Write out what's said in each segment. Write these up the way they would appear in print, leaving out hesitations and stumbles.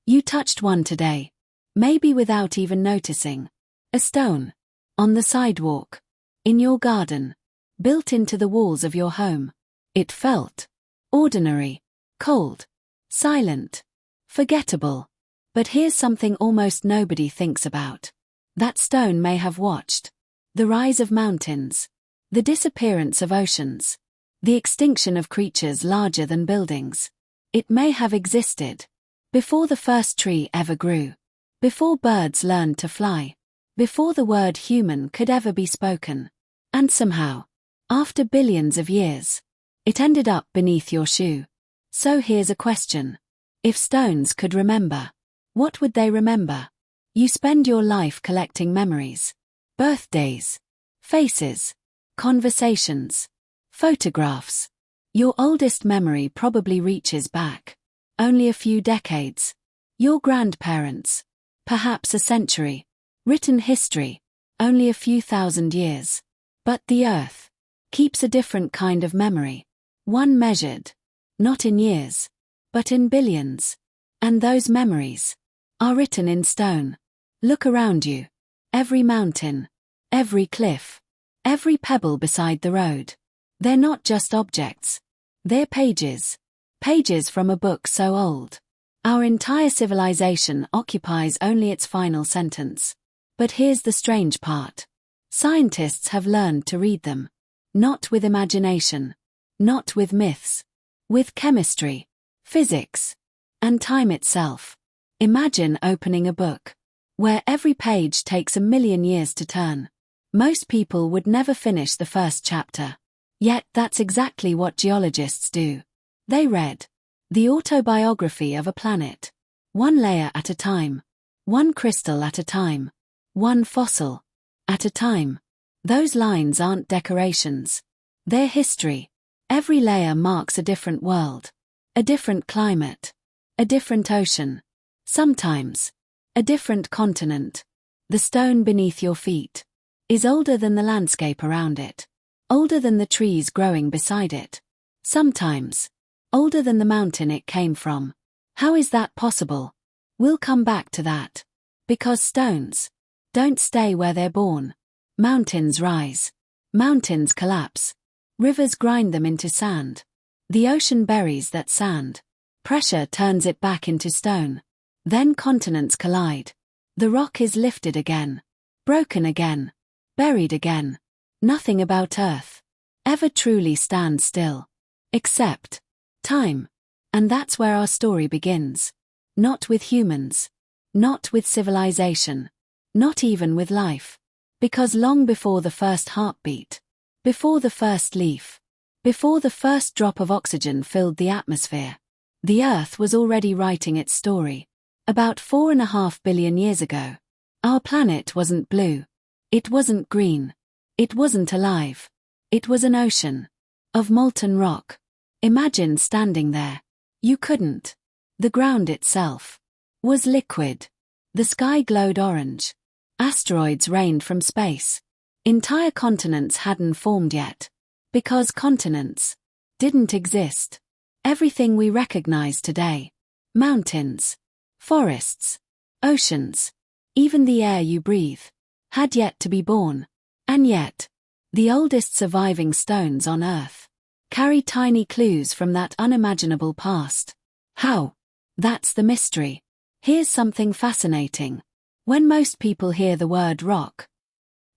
You touched one today, maybe without even noticing. A stone. On the sidewalk. In your garden. Built into the walls of your home. It felt ordinary, cold, silent, forgettable. But here's something almost nobody thinks about. That stone may have watched the rise of mountains, the disappearance of oceans, the extinction of creatures larger than buildings. It may have existed before the first tree ever grew, before birds learned to fly, before the word human could ever be spoken. And somehow, after billions of years, it ended up beneath your shoe. So here's a question. If stones could remember, what would they remember? You spend your life collecting memories, birthdays, faces, conversations, photographs. Your oldest memory probably reaches back only a few decades. Your grandparents, perhaps a century. Written history, only a few thousand years. But the earth keeps a different kind of memory. One measured, not in years, but in billions. And those memories are written in stone. Look around you. Every mountain, every cliff, every pebble beside the road. They're not just objects. They're pages. Pages from a book so old. Our entire civilization occupies only its final sentence. But here's the strange part. Scientists have learned to read them. Not with imagination. Not with myths. With chemistry, physics, and time itself. Imagine opening a book where every page takes 1,000,000 years to turn. Most people would never finish the first chapter. Yet that's exactly what geologists do. They read the autobiography of a planet. One layer at a time. One crystal at a time. One fossil at a time. Those lines aren't decorations. They're history. Every layer marks a different world. A different climate. A different ocean. Sometimes a different continent. The stone beneath your feet is older than the landscape around it. Older than the trees growing beside it. Sometimes older than the mountain it came from. How is that possible? We'll come back to that. Because stones don't stay where they're born. Mountains rise. Mountains collapse. Rivers grind them into sand. The ocean buries that sand. Pressure turns it back into stone. Then continents collide. The rock is lifted again. Broken again. Buried again. Nothing about Earth ever truly stands still. Except time. And that's where our story begins. Not with humans. Not with civilization. Not even with life. Because long before the first heartbeat, before the first leaf, before the first drop of oxygen filled the atmosphere, the Earth was already writing its story. About 4.5 billion years ago. Our planet wasn't blue. It wasn't green. It wasn't alive. It was an ocean of molten rock. Imagine standing there. You couldn't. The ground itself was liquid. The sky glowed orange. Asteroids rained from space. Entire continents hadn't formed yet. Because continents didn't exist. Everything we recognize today, mountains, forests, oceans, even the air you breathe, had yet to be born. And yet, the oldest surviving stones on Earth carry tiny clues from that unimaginable past. How? That's the mystery. Here's something fascinating. When most people hear the word rock,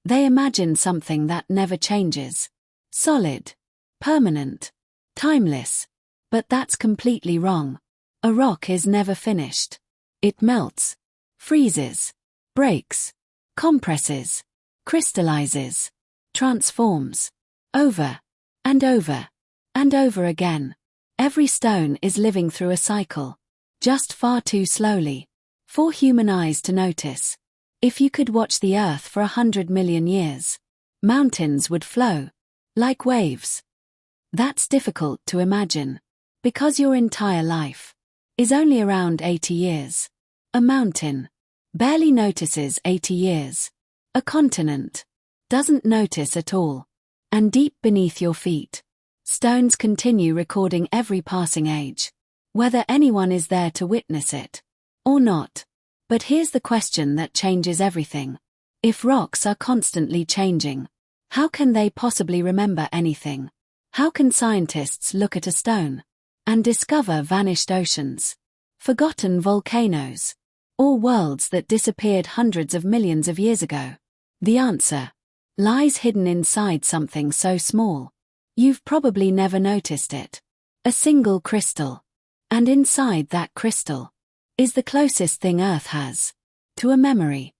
they imagine something that never changes. Solid, permanent, timeless. But that's completely wrong. A rock is never finished. It melts, freezes, breaks, compresses, crystallizes, transforms, over, and over, and over again. Every stone is living through a cycle, just far too slowly for human eyes to notice. If you could watch the Earth for 100 million years, mountains would flow like waves. That's difficult to imagine, because your entire life is only around 80 years. A mountain barely notices 80 years. A continent doesn't notice at all. And deep beneath your feet, stones continue recording every passing age, whether anyone is there to witness it Or not. But here's the question that changes everything. If rocks are constantly changing, how can they possibly remember anything? How can scientists look at a stone and discover vanished oceans, forgotten volcanoes, or worlds that disappeared hundreds of millions of years ago? The answer lies hidden inside something so small, you've probably never noticed it. A single crystal. And inside that crystal is the closest thing Earth has to a memory.